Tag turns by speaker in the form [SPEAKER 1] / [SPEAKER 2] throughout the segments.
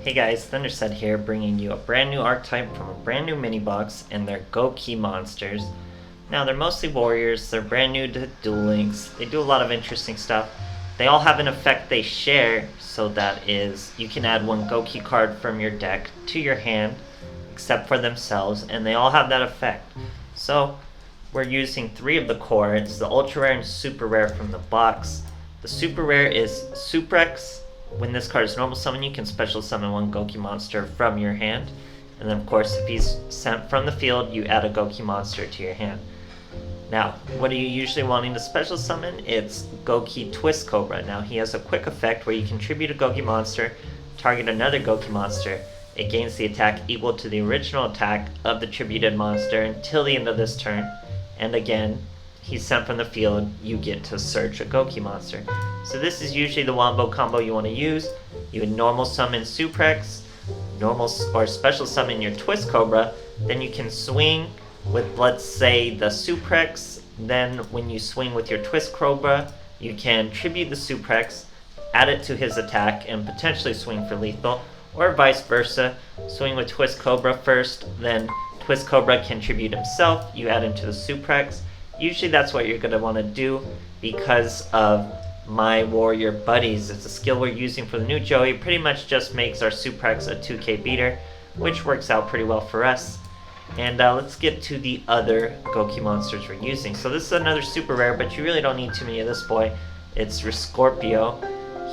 [SPEAKER 1] Hey guys, Thunderset here, bringing you a brand new archetype from a brand new mini box, and they're Goukis monsters. Now they're mostly warriors, they're brand new to Duel Links, they do a lot of interesting stuff. They all have an effect they share, so that is, you can add one Goukis card from your deck to your hand, except for themselves, and they all have that effect. So, we're using 3 of the core. It's the ultra rare and super rare from the box. The super rare is Suprex. When this card is normal summon, you can special summon one Goukis monster from your hand. And then of course, if he's sent from the field, you add a Goukis monster to your hand. Now, what are you usually wanting to special summon? It's Goukis Twist Cobra. Now, he has a quick effect where you contribute a Goukis monster, target another Goukis monster. It gains the attack equal to the original attack of the tributed monster until the end of this turn. And again, he's sent from the field, you get to search a Goukis monster. So this is usually the wombo combo you want to use. You would normal summon Suprex, normal or special summon your Twist Cobra, then you can swing with, let's say, the Suprex. Then when you swing with your Twist Cobra, you can tribute the Suprex, add it to his attack, and potentially swing for lethal, or vice versa. Swing with Twist Cobra first, then Twist Cobra can tribute himself, you add him to the Suprex. Usually that's what you're going to want to do because of my warrior buddies. It's a skill we're using for the new Joey. It pretty much just makes our Suprex a 2k beater, which works out pretty well for us. And let's get to the other Goukis monsters we're using. So this is another super rare, but you really don't need too many of this boy. It's Scorpio.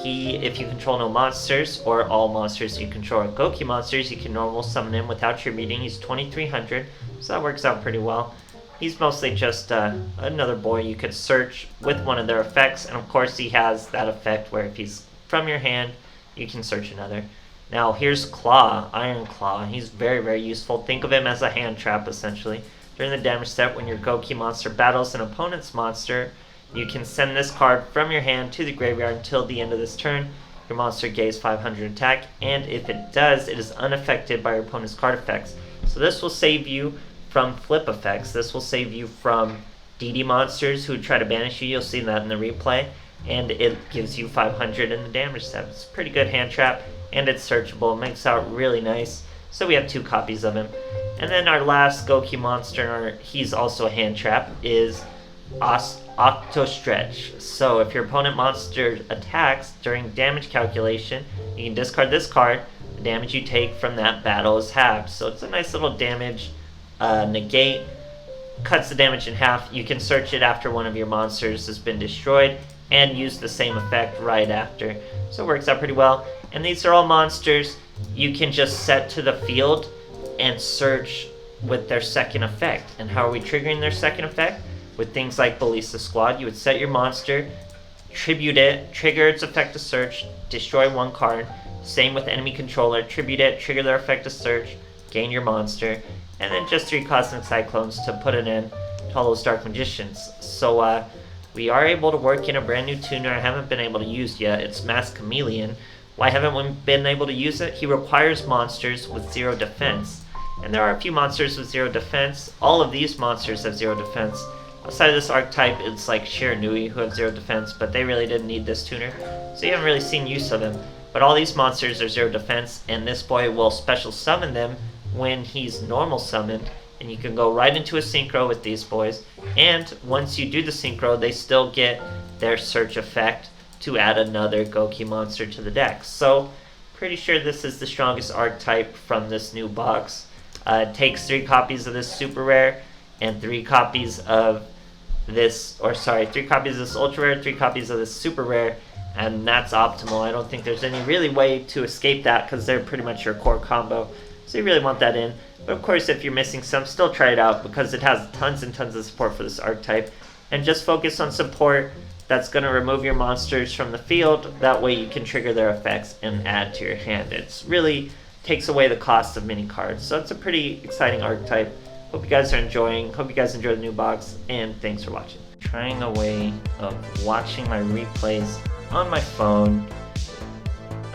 [SPEAKER 1] If you control no monsters, or all monsters you control are Goukis monsters, you can normal summon him without tributing. He's 2300, so that works out pretty well. He's mostly just another boy you could search with one of their effects, and of course he has that effect where if he's from your hand, you can search another. Now here's Claw, Iron Claw. He's very, very useful. Think of him as a hand trap, essentially. During the damage step, when your Goukis monster battles an opponent's monster, you can send this card from your hand to the graveyard until the end of this turn. Your monster gains 500 attack, and if it does, it is unaffected by your opponent's card effects. So this will save you from flip effects. This will save you from DD monsters who try to banish you. You'll see that in the replay. And it gives you 500 in the damage step. It's a pretty good hand trap, and it's searchable. It makes out really nice. So we have 2 copies of him. And then our last Goukis monster, he's also a hand trap, is Octostretch. So if your opponent monster attacks during damage calculation, you can discard this card. The damage you take from that battle is halved. So it's a nice little damage negate. Cuts the damage in half. You can search it after one of your monsters has been destroyed and use the same effect right after. So it works out pretty well. And these are all monsters you can just set to the field and search with their second effect. And how are we triggering their second effect? With things like Ballista Squad, you would set your monster, tribute it, trigger its effect to search, destroy one card. Same with enemy controller, tribute it, trigger their effect to search, gain your monster, and then just 3 Cosmic Cyclones to put it in to all those Dark Magicians. So we are able to work in a brand new tuner I haven't been able to use yet. It's Masked Chameleon. Why haven't we been able to use it? He requires monsters with 0 defense. And there are a few monsters with 0 defense. All of these monsters have 0 defense. Outside of this archetype, it's like Shiranui who have 0 defense, but they really didn't need this tuner, so you haven't really seen use of him. But all these monsters are 0 defense, and this boy will special summon them when he's normal summoned, and you can go right into a synchro with these boys. And once you do the synchro, they still get their search effect to add another Goukis monster to the deck. So, pretty sure this is the strongest archetype from this new box. It takes 3 copies of this super rare, and 3 copies of this, 3 copies of this ultra rare, 3 copies of this super rare, and that's optimal. I don't think there's any really way to escape that because they're pretty much your core combo. So you really want that in. But of course, if you're missing some, still try it out because it has tons and tons of support for this archetype. And just focus on support that's going to remove your monsters from the field. That way you can trigger their effects and add to your hand. It's really takes away the cost of mini cards. So it's a pretty exciting archetype. Hope you guys are enjoying. Hope you guys enjoy the new box, and thanks for watching. Trying a way of watching my replays on my phone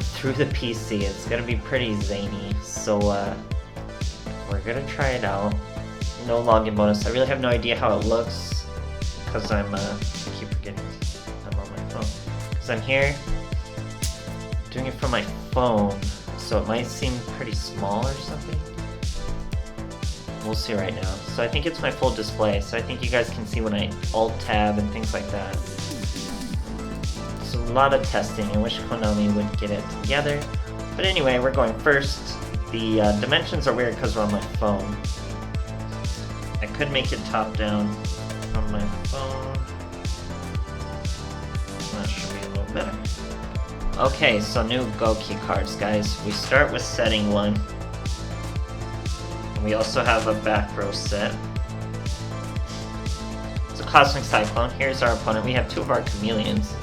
[SPEAKER 1] through the PC. It's gonna be pretty zany, so we're gonna try it out. No login bonus. I really have no idea how it looks because I keep forgetting I'm on my phone. Because I'm here doing it from my phone, so it might seem pretty small or something. We'll see right now. So I think it's my full display, so I think you guys can see when I Alt-Tab and things like that. So a lot of testing. I wish Konami would get it together. But anyway, we're going first. The dimensions are weird because we're on my phone. I could make it top-down on my phone. That should be a little better. Okay, so new Goukis cards, guys. We start with setting 1. We also have a back row set. It's a Cosmic Cyclone. Here's our opponent. We have 2 of our Chameleons.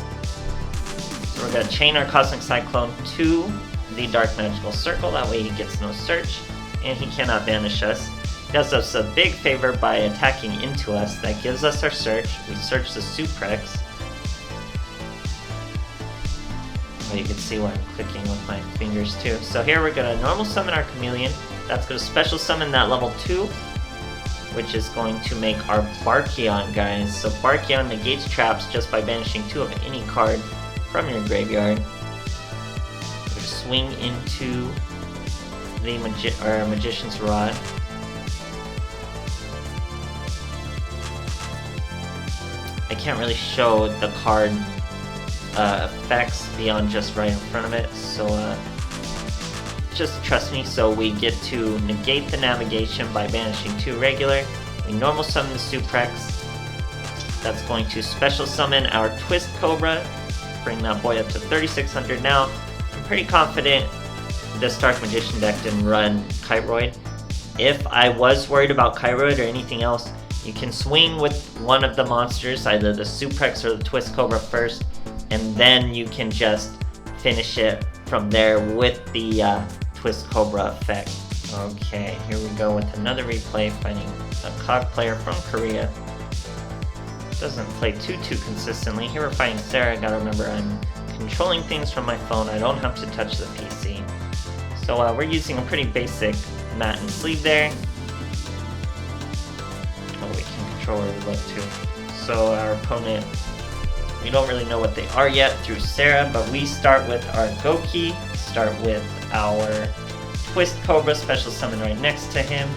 [SPEAKER 1] So we're going to chain our Cosmic Cyclone to the Dark Magical Circle. That way he gets no search, and he cannot banish us. He does us a big favor by attacking into us. That gives us our search. We search the Suprex. Well, you can see where I'm clicking with my fingers too. So here we're going to normal summon our Chameleon. That's going to special summon that level 2, which is going to make our Barkion, guys. So Barkion negates traps just by banishing 2 of any card from your graveyard. We swing into the Magician's Rod. I can't really show the card effects beyond just right in front of it, so just trust me. So we get to negate the navigation by banishing 2 regular. We normal summon the Suprex. That's going to special summon our Twist Cobra, bring that boy up to 3600 now. I'm pretty confident this Dark Magician deck didn't run Kyroid. If I was worried about Kyroid or anything else, you can swing with one of the monsters, either the Suprex or the Twist Cobra first, and then you can just finish it from there with the Twist Cobra effect. Okay, here we go with another replay fighting a COG player from Korea. Doesn't play too consistently. Here we're fighting Sarah. Gotta remember, I'm controlling things from my phone. I don't have to touch the PC. So we're using a pretty basic mat and sleeve there. Oh, we can control where we look too. So our opponent, we don't really know what they are yet through Sarah, but we start with our Goukis, start with our Twist Cobra, special summon right next to him.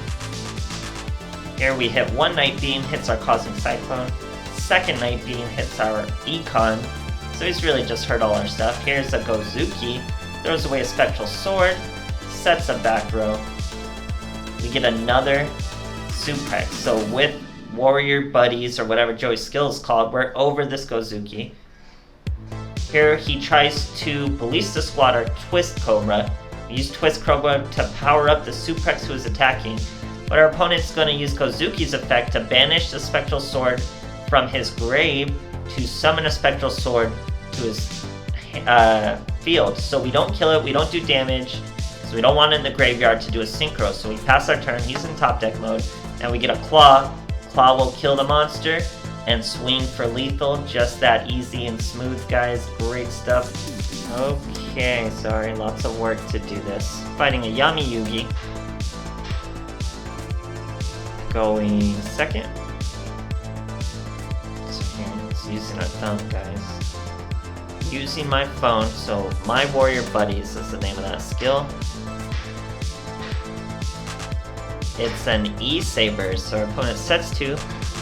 [SPEAKER 1] Here we hit 1 Night Beam, hits our Cosmic Cyclone. 2nd Night Beam hits our Econ, so he's really just hurt all our stuff. Here's a Goukis, throws away a Spectral Sword, sets a back row. We get another Suprex, so with Warrior Buddies, or whatever Joey's skill is called, we're over this Goukis. Here he tries to Ballista Squad our Twist Cobra. We use Twist Cobra to power up the Suprex who is attacking, but our opponent's going to use Goukis' effect to banish the Spectral Sword from his grave to summon a Spectral Sword to his field. So we don't kill it, we don't do damage, so we don't want it in the graveyard to do a Synchro. So we pass our turn, he's in top deck mode, and we get a Claw. Claw will kill the monster and swing for lethal. Just that easy and smooth, guys. Great stuff. Okay, sorry, lots of work to do this. Fighting a Yami Yugi. Going second. So using our thumb, guys. Using my phone, so My Warrior Buddies is the name of that skill. It's an E-Saber, so our opponent sets 2,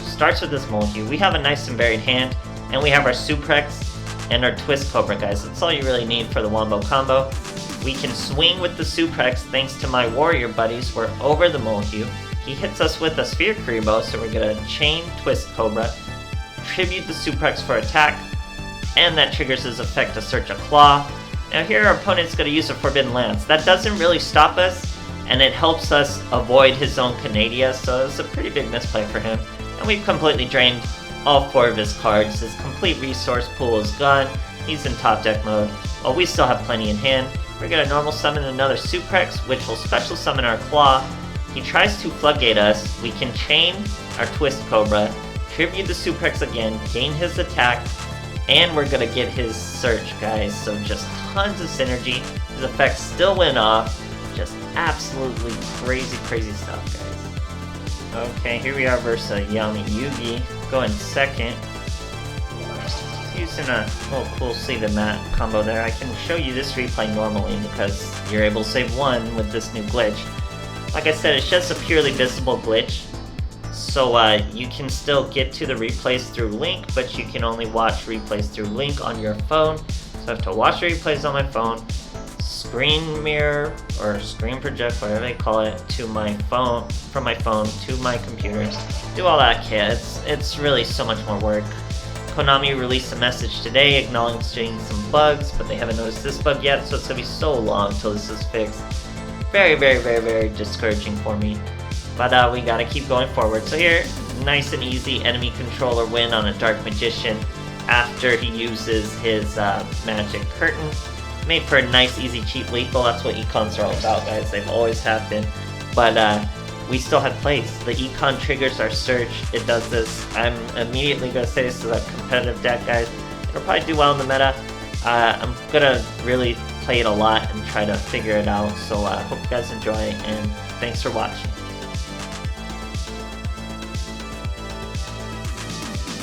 [SPEAKER 1] starts with this Molehue. We have a nice and varied hand, and we have our Suprex and our Twist Cobra, guys. That's all you really need for the Wombo combo. We can swing with the Suprex thanks to My Warrior Buddies. We're over the Molehue. He hits us with a Sphere Karibo, so we're gonna chain Twist Cobra, tribute the Suprex for attack, and that triggers his effect to search a Claw. Now here our opponent's gonna use a Forbidden Lance. That doesn't really stop us, and it helps us avoid his own Canadia, so it's a pretty big misplay for him. And we've completely drained all 4 of his cards. His complete resource pool is gone. He's in top deck mode. While we still have plenty in hand, we're going to normal summon another Suprex, which will special summon our Claw. He tries to Floodgate us. We can chain our Twist Cobra, tribute the Suprex again, gain his attack, and we're going to get his search, guys. So just tons of synergy. His effects still went off. Just absolutely crazy stuff, guys. Okay, here we are versus Yami Yugi. Going second. using a little cool save and mat combo there. I can show you this replay normally because you're able to save 1 with this new glitch. Like I said, it's just a purely visible glitch, so you can still get to the replays through Link, but you can only watch replays through Link on your phone. So I have to watch the replays on my phone, screen mirror or screen project, whatever they call it, to my phone, from my phone to my computer. Do all that kit. It's really so much more work. Konami released a message today acknowledging some bugs, but they haven't noticed this bug yet, so it's gonna be so long till this is fixed. Very, very, very, very discouraging for me. But we gotta keep going forward. So here, nice and easy enemy controller win on a Dark Magician after he uses his magic curtain. Made for a nice, easy, cheap lethal. That's what econs are all about, guys. They've always have been. But we still have plays. The econ triggers our search. It does this. I'm immediately gonna say this is a competitive deck, guys. It'll probably do well in the meta. I'm gonna really play it a lot and try to figure it out. So hope you guys enjoy, and thanks for watching.